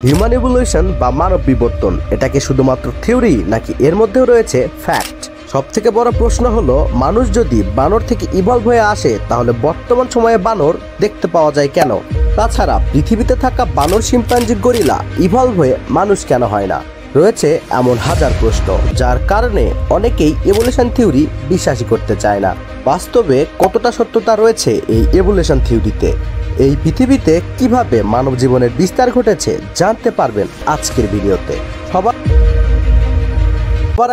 Human evolution বা মানব বিবর্তন এটা কি শুধুমাত্র থিওরি নাকি এর মধ্যেও রয়েছে ফ্যাক্ট? সবথেকে বড় প্রশ্ন হলো, মানুষ যদি বানর থেকে ইভলভ হয়ে আসে তাহলে বর্তমান সময়ে বানর দেখতে পাওয়া যায় কেন? তাছাড়া পৃথিবীতে থাকা বানর, শিম্পাঞ্জি, গরিলা ইভলভ হয়ে মানুষ কেন হয় না? রয়েছে এমন হাজার প্রশ্ন যার কারণে অনেকেই ইভলিউশন থিওরি বিশ্বাসই করতে চায় না। বাস্তবে কতটা সত্যতা রয়েছে এই ইভলিউশন থিওরিতে? এই পৃথিবীতে কিভাবে মানব জীবনের বিস্তার ঘটেছে জানতে পারবেন আজকের ভিডিওতে। সবার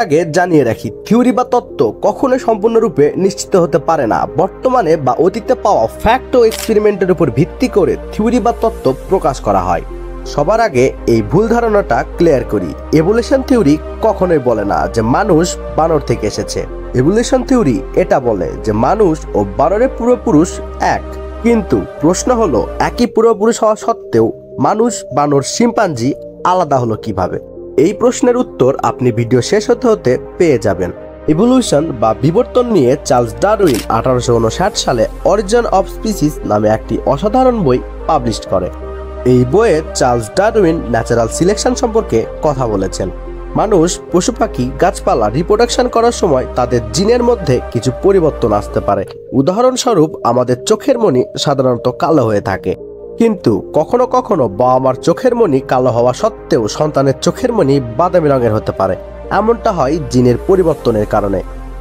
আগে জানিয়ে রাখি, থিওরি বা তত্ত্ব কখনোই সম্পূর্ণরূপে নিশ্চিত হতে পারে না। বর্তমানে বা অতীতে পাওয়া ফ্যাক্ট ও এক্সপেরিমেন্টের উপর ভিত্তি করে থিওরি বা তত্ত্ব প্রকাশ করা হয়। সবার আগে এই ভুল ধারণাটা ক্লিয়ার করি। ইভলিউশন থিওরি কখনোই বলে না যে মানুষ বানর থেকে এসেছে। ইভলিউশন থিওরি এটা বলে যে মানুষ ও বানরের পূর্বপুরুষ এক। কিন্তু প্রশ্ন হলো, একই পূর্বপুরুষ হওয়া সত্ত্বেও মানুষ, বানর, শিম্পাঞ্জি আলাদা হলো কিভাবে? এই প্রশ্নের উত্তর আপনি ভিডিও শেষ হতে হতে পেয়ে যাবেন। ইভলিউশন বা বিবর্তন নিয়ে চার্লস ডারউইন 1859 সালে অরিজিন অফ স্পিসিস নামে একটি অসাধারণ বই পাবলিশ করে। এই বইয়ে চার্লস ডারউইন ন্যাচারাল সিলেকশন সম্পর্কে কথা বলেছেন। মানুষ, পশু পাখি, গাছপালা রিপ্রোডাকশন করার সময় তাদের জিনের মধ্যে কিছু পরিবর্তন আসতে পারে। উদাহরণস্বরূপ, আমাদের চোখের মণি সাধারণত কালো হয়ে থাকে, কিন্তু কখনো কখনো বাবা মার চোখের মণি কালো হওয়া সত্ত্বেও সন্তানের চোখের মণি বাদামি রঙের হতে পারে। এমনটা হয় জিনের পরিবর্তনের কারণে।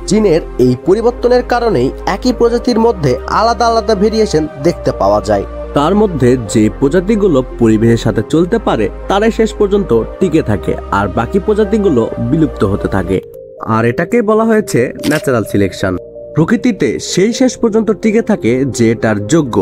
জিনের এই পরিবর্তনের কারণেই একই প্রজাতির মধ্যে আলাদা আলাদা ভেরিয়েশন দেখতে পাওয়া যায়। তার মধ্যে যে প্রজাতিগুলো পরিবেশের সাথে চলতে পারে তারাই শেষ পর্যন্ত টিকে থাকে, আর বাকি প্রজাতিগুলো বিলুপ্ত হতে থাকে। আর এটাকে বলা হয়েছে ন্যাচারাল সিলেকশন। প্রকৃতিতে সেই শেষ পর্যন্ত টিকে থাকে যে এটার যোগ্য।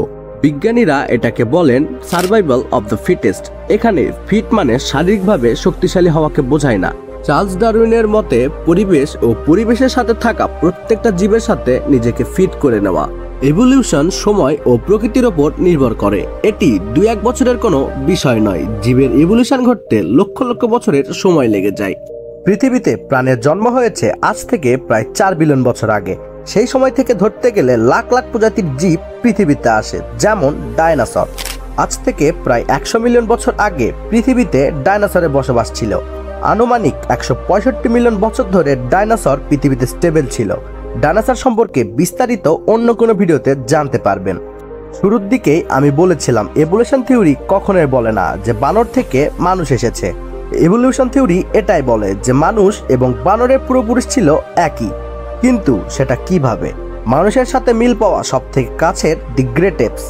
বিজ্ঞানীরা এটাকে বলেন সার্ভাইভাল অফ দ্য ফিটেস্ট। এখানে ফিট মানে শারীরিকভাবে শক্তিশালী হওয়াকে বোঝায় না। চার্লস ডারউইনের মতে পরিবেশ ও পরিবেশের সাথে থাকা প্রত্যেকটা জীবের সাথে নিজেকে ফিট করে নেওয়া। ইভলিউশন সময় ও প্রকৃতির ওপর নির্ভর করে। এটি 2-1 বছরের কোনো বিষয় নয়। জীবের ইভলিউশন ঘটতে লক্ষ লক্ষ বছরের সময় লেগে যায়। পৃথিবীতে প্রাণের জন্ম হয়েছে আজ থেকে প্রায় 4 বিলিয়ন বছর আগে। সেই সময় থেকে ধরতে গেলে লাখ লাখ প্রজাতির জীব পৃথিবীতে আসে, যেমন ডায়নোসর। আজ থেকে প্রায় 100 মিলিয়ন বছর আগে পৃথিবীতে ডায়নোসরের বসবাস ছিল। আনুমানিক 165 মিলিয়ন বছর ধরে ডায়নোসর পৃথিবীতে স্টেবল ছিল। ডায়নোসর সম্পর্কে বিস্তারিত অন্য কোনো ভিডিওতে জানতে পারবেন। শুরুর দিকেই আমি বলেছিলাম, ইভলিউশন থিওরি কখনোই বলে না যে বানর থেকে মানুষ এসেছে। ইভলিউশন থিওরি এটাই বলে যে মানুষ এবং বানরের পূর্বপুরুষ ছিল একই। কিন্তু সেটা কিভাবে? মানুষের সাথে মিল পাওয়া সব থেকে কাছের the great apes,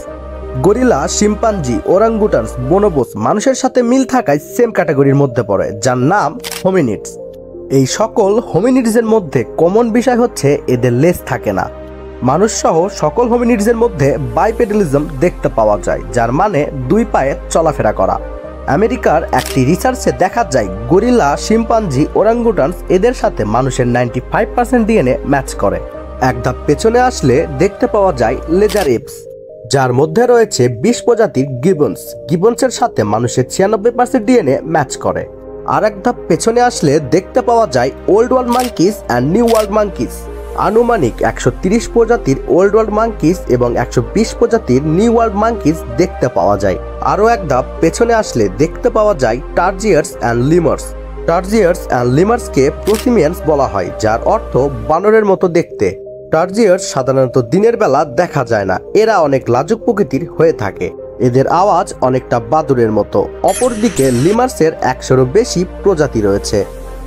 gorilla, chimpanzee, orangutans, bonobos মানুষের সাথে মিল থাকায় সেম ক্যাটাগরির মধ্যে পড়ে, যার নাম হোমিনিডস। এই সকল হোমিনিডসের মধ্যে কমন বিষয় হচ্ছে এদের লেজ থাকে না। মানুষ সহ সকল হোমিনিডসের মধ্যে বাইপেডালিজম দেখতে পাওয়া যায়, যার মানে 2 পায়ে চলাফেরা করা। আমেরিকার একটি রিসার্চে দেখা যায় গরিলা, শিম্পাঞ্জি, ওরাঙ্গুটানস এদের সাথে মানুষের 95% ডিএনএ ম্যাচ করে। এক ধাপ পেছনে আসলে দেখতে পাওয়া যায় লেজার এপস, যার মধ্যে রয়েছে 20 প্রজাতির গিবন্স। গিবন্সের সাথে মানুষের 96% ডিএনএ ম্যাচ করে। আর এক ধাপ পেছনে আসলে দেখতে পাওয়া যায় old world monkeys and new world monkeys. আনুমানিক 130 প্রজাতির ওল্ড ওয়ার্ল্ড মাঙ্কিস এবং 120 প্রজাতির নিউ ওয়ার্ল্ড মাঙ্কিস দেখতে পাওয়া যায়। আরও এক ধাপ পেছনে আসলে দেখতে পাওয়া যায় টার্জিয়ার্স অ্যান্ড লিমার্স। টার্জিয়ার্স অ্যান্ড লিমার্সকে প্রসিমিয়ান্স বলা হয়, যার অর্থ বানরের মতো দেখতে। টার্জিয়ার্স সাধারণত দিনের বেলা দেখা যায় না। এরা অনেক লাজুক প্রকৃতির হয়ে থাকে। এদের আওয়াজ অনেকটা বাদুড়ের মতো। অপরদিকে লিমার্সের 100-এরও বেশি প্রজাতি রয়েছে,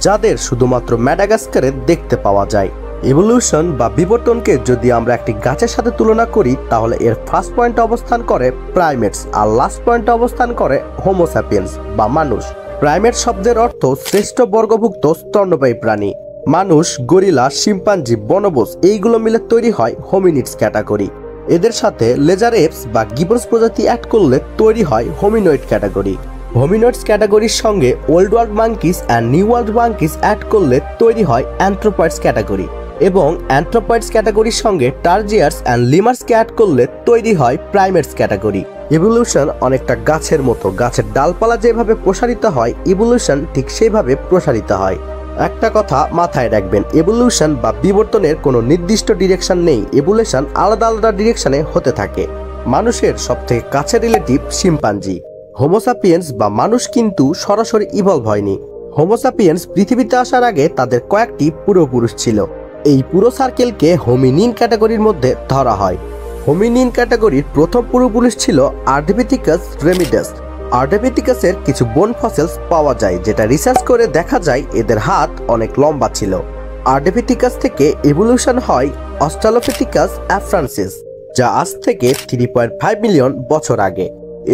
যাদের শুধুমাত্র ম্যাডাগাস্কারে দেখতে পাওয়া যায়। ইভলিউশন বা বিবর্তনকে যদি আমরা একটি গাছের সাথে তুলনা করি, তাহলে এর ফার্স্ট পয়েন্টে অবস্থান করে প্রাইমেটস আর লাস্ট পয়েন্টে অবস্থান করে হোমো স্যাপিয়েন্স বা মানুষ। প্রাইমেট শব্দের অর্থ শ্রেষ্ঠ বর্গভুক্ত স্তন্যপায়ী প্রাণী। মানুষ, গরিলা, শিম্পাঞ্জি, বনোবোস এইগুলো মিলে তৈরি হয় হোমিনিডস ক্যাটাগরি। এদের সাথে লেজার এপস বা গিবন্স প্রজাতি অ্যাড করলে তৈরি হয় হোমিনয়েড ক্যাটাগরি। হোমিনয়েডস ক্যাটাগরির সঙ্গে old world monkeys and new world monkeys add করলে তৈরি হয় অ্যানথ্রোপয়েডস ক্যাটাগরি, এবং অ্যানথ্রোপয়েডস ক্যাটাগরির সঙ্গে টার্জিয়ার্স অ্যান্ড লিমার্সকে অ্যাড করলে তৈরি হয় প্রাইমেটস ক্যাটাগরি। ইভলিউশন অনেকটা গাছের মতো। গাছের ডালপালা যেভাবে প্রসারিত হয়, ইভলিউশন ঠিক সেইভাবে প্রসারিত হয়। একটা কথা মাথায় রাখবেন, ইভলিউশন বা বিবর্তনের কোনো নির্দিষ্ট ডিরেকশন নেই। ইভলিউশন আলাদা আলাদা ডিরেকশনে হতে থাকে। মানুষের সবথেকে কাছের রিলেটিভ শিম্পাঞ্জি। হোমোসাপিয়েন্স বা মানুষ কিন্তু সরাসরি ইভলভ হয়নি। হোমোসাপিয়েন্স পৃথিবীতে আসার আগে তাদের কয়েকটি পূর্বপুরুষ ছিল। এই পুরো সার্কেলকে হোমিনিন ক্যাটাগরির মধ্যে ধরা হয়। হোমিনিন ক্যাটাগরির প্রথম পূর্বপুরুষ ছিল আর্ডিপিথিকাস রেমিডাস। আর্ডিপিথিকাসের কিছু বোন ফসিলস পাওয়া যায়, যেটা রিসার্চ করে দেখা যায় এদের হাত অনেক লম্বা ছিল। আর্ডিপিথিকাস থেকে ইভলিউশন হয় অস্ট্রালোপিথিকাস আফ্রান্সিস, যা আজ থেকে 3.5 মিলিয়ন বছর আগে।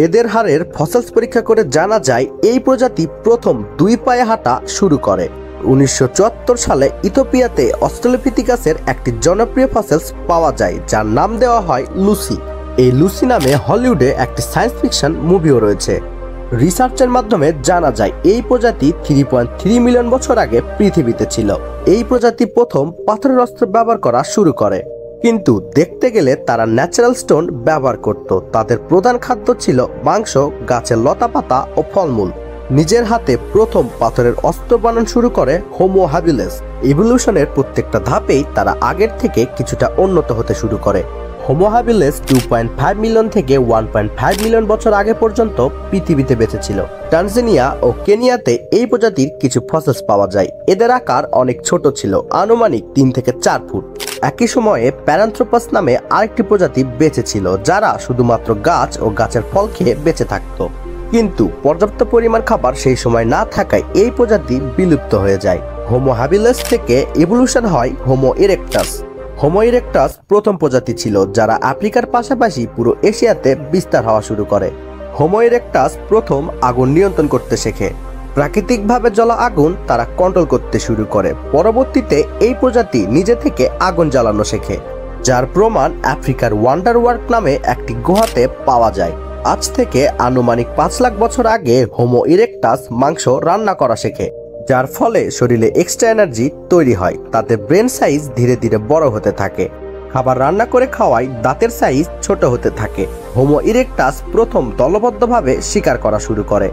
এদের হাড়ের ফসিলস পরীক্ষা করে জানা যায় এই প্রজাতি প্রথম 2 পায়ে হাঁটা শুরু করে। 1974 সালে ইথিওপিয়াতে অস্ট্রালোপিথিকাসের একটি জনপ্রিয় ফসিলস পাওয়া যায়, যার নাম দেওয়া হয় লুসি। এই লুসি নামে হলিউডে একটি সায়েন্স ফিকশন মুভিও রয়েছে। রিসার্চের মাধ্যমে জানা যায় এই প্রজাতি 3.3 মিলিয়ন বছর আগে পৃথিবীতে ছিল। এই প্রজাতি প্রথম পাথরের অস্ত্র ব্যবহার করা শুরু করে, কিন্তু দেখতে গেলে তারা ন্যাচারাল স্টোন ব্যবহার করত। তাদের প্রধান খাদ্য ছিল মাংস, গাছের লতাপাতা ও ফলমূল। নিজের হাতে প্রথম পাথরের অস্ত্র বানানো শুরু করে হোমো হ্যাবিলিস। ইভলিউশনের প্রত্যেকটা ধাপেই তারা আগের থেকে কিছুটা উন্নত হতে শুরু করে। হোমো হ্যাবিলিস 2.5 মিলিয়ন থেকে 1.5 মিলিয়ন বছর আগে পর্যন্ত পৃথিবীতে বেঁচে ছিল। টানজানিয়া ও কেনিয়াতে এই প্রজাতির কিছু ফসিলস পাওয়া যায়। এদের আকার অনেক ছোট ছিল, আনুমানিক 3 থেকে 4 ফুট। একই সময়ে প্যারান্থ্রোপাস নামে আরেকটি প্রজাতি বেঁচে ছিল, যারা শুধুমাত্র গাছ ও গাছের ফল খেয়ে বেঁচে থাকত। কিন্তু পর্যাপ্ত পরিমাণ খাবার সেই সময় না থাকায় এই প্রজাতি বিলুপ্ত হয়ে যায়। হোমো হ্যাবিলিস থেকে ইভলিউশন হয় হোমো ইরেক্টাস। হোমো ইরেক্টাস প্রথম প্রজাতি ছিল যারা আফ্রিকার পাশাপাশি পুরো এশিয়াতে বিস্তার হওয়া শুরু করে। হোমো ইরেক্টাস প্রথম আগুন নিয়ন্ত্রণ করতে শেখে। প্রাকৃতিকভাবে জ্বলা আগুন তারা কন্ট্রোল করতে শুরু করে। পরবর্তীতে এই প্রজাতি নিজে থেকে আগুন জ্বালানো শেখে, যার প্রমাণ আফ্রিকার ওয়ান্ডার ওয়ার্ক নামে একটি গুহাতে পাওয়া যায়। আজ থেকে আনুমানিক 5 লাখ বছর আগে হোমো ইরেক্টাস মাংস রান্না করা শেখে, যার ফলে শরীরে এক্সট্রা এনার্জি তৈরি হয়। তাদের ব্রেন সাইজ ধীরে ধীরে বড় হতে থাকে। খাবার রান্না করে খাওয়ায় দাঁতের সাইজ ছোট হতে থাকে। হোমো ইরেক্টাস প্রথম দলবদ্ধভাবে শিকার করা শুরু করে।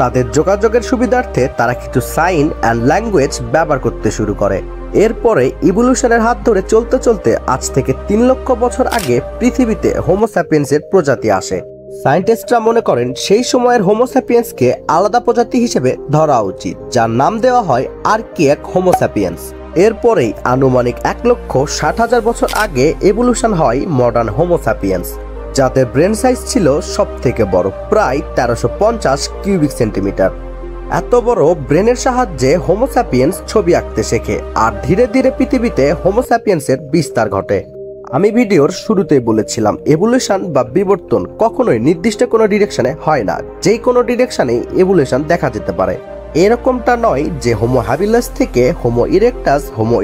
তাদের যোগাযোগের সুবিধার্থে তারা কিছু সাইন অ্যান্ড ল্যাঙ্গুয়েজ ব্যবহার করতে শুরু করে। এরপরে ইভলিউশনের হাত ধরে চলতে চলতে আজ থেকে 3 লক্ষ বছর আগে পৃথিবীতে হোমো স্যাপিয়েন্সের প্রজাতি আসে। সায়েন্টিস্টরা মনে করেন সেই সময়ের হোমো স্যাপিয়েন্সকে আলাদা প্রজাতি হিসেবে ধরা উচিত, যার নাম দেওয়া হয় আর্কিয়াক হোমো স্যাপিয়েন্স। এরপরেই আনুমানিক 1,60,000 বছর আগে ইভলিউশন হয় মডার্ন হোমো স্যাপিয়েন্স, যাদের ব্রেন সাইজ ছিল সব থেকে বড়, প্রায় 1350 কিউবিক সেন্টিমিটার। এত বড় ব্রেনের সাহায্যে হোমো স্যাপিয়েন্স ছবি আঁকতে শেখে, আর ধীরে ধীরে পৃথিবীতে হোমো স্যাপিয়েন্সের বিস্তার ঘটে। আমি ভিডিওর শুরুতেই বলেছিলাম ইভলিউশন বা বিবর্তন কখনোই নির্দিষ্ট কোনো ডিরেকশনে হয় না। যে কোনো ডিরেকশনেই ইভলিউশন দেখা যেতে পারে। এরকমটা নয় যে হোমো হ্যাবিলিস থেকে হোমো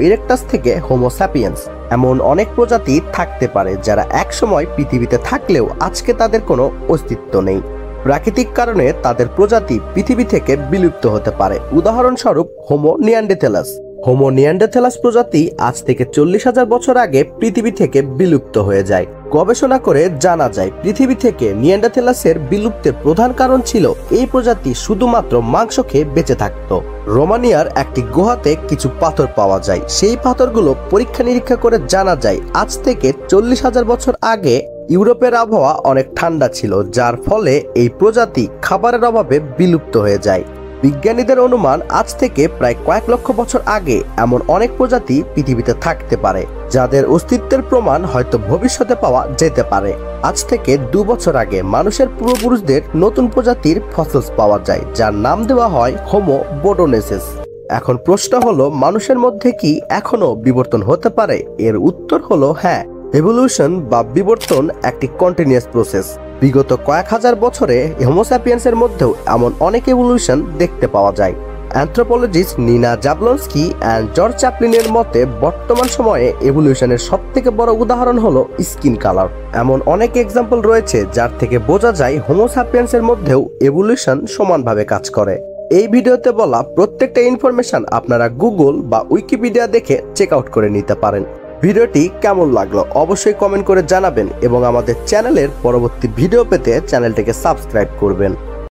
ইরেক্টাস থেকে হোমো স্যাপিয়েন্স। এমন অনেক প্রজাতি থাকতে পারে যারা একসময় পৃথিবীতে থাকলেও আজকে তাদের কোনো অস্তিত্ব নেই। প্রাকৃতিক কারণে তাদের প্রজাতি পৃথিবী থেকে বিলুপ্ত হতে পারে। উদাহরণস্বরূপ হোমো নিয়ান্ডারথ্যালাস। হোমো নিয়ান্ডারথ্যালাস প্রজাতি আজ থেকে 40,000 বছর আগে পৃথিবী থেকে বিলুপ্ত হয়ে যায়। গবেষণা করে জানা যায় পৃথিবী থেকে নিয়ান্ডারথ্যালাসের বিলুপ্তের প্রধান কারণ ছিল এই প্রজাতি শুধুমাত্র মাংস খেয়ে বেঁচে থাকত। রোমানিয়ার একটি গুহাতে কিছু পাথর পাওয়া যায়। সেই পাথরগুলো পরীক্ষা নিরীক্ষা করে জানা যায় আজ থেকে 40,000 বছর আগে ইউরোপের আবহাওয়া অনেক ঠান্ডা ছিল, যার ফলে এই প্রজাতি খাবারের অভাবে বিলুপ্ত হয়ে যায়। বিজ্ঞানীদের অনুমান আজ থেকে প্রায় কয়েক লক্ষ বছর আগে এমন অনেক প্রজাতি পৃথিবীতে থাকতে পারে, যাদের অস্তিত্বের প্রমাণ হয়তো ভবিষ্যতে পাওয়া যেতে পারে। আজ থেকে 2 বছর আগে মানুষের পূর্বপুরুষদের নতুন প্রজাতির ফসিলস পাওয়া যায়, যার নাম দেওয়া হয় হোমো বোডোনেসিস। এখন প্রশ্ন হলো, মানুষের মধ্যে কি এখনো বিবর্তন হতে পারে? এর উত্তর হলো হ্যাঁ। ইভলিউশন বা বিবর্তন একটি কন্টিনিউয়াস প্রসেস। বিগত কয়েক হাজার বছরে হোমো স্যাপিয়েন্সের মধ্যেও এমন অনেক ইভলিউশন দেখতে পাওয়া যায়। অ্যানথ্রোপোলজিস্ট নিনা জাবলন্সকি অ্যান্ড জর্জ চ্যাপলিনের মতে বর্তমান সময়ে ইভলিউশনের সবথেকে বড় উদাহরণ হলো স্কিন কালার। এমন অনেক এক্সাম্পল রয়েছে যার থেকে বোঝা যায় হোমো স্যাপিয়েন্সের মধ্যেও ইভলিউশন সমানভাবে কাজ করে। এই ভিডিওতে বলা প্রত্যেকটা ইনফরমেশন আপনারা গুগল বা উইকিপিডিয়া দেখে চেক আউট করে নিতে পারেন। ভিডিওটি কেমন লাগলো অবশ্যই কমেন্ট করে জানাবেন এবং আমাদের চ্যানেলের পরবর্তী ভিডিও পেতে চ্যানেলটিকে সাবস্ক্রাইব করবেন।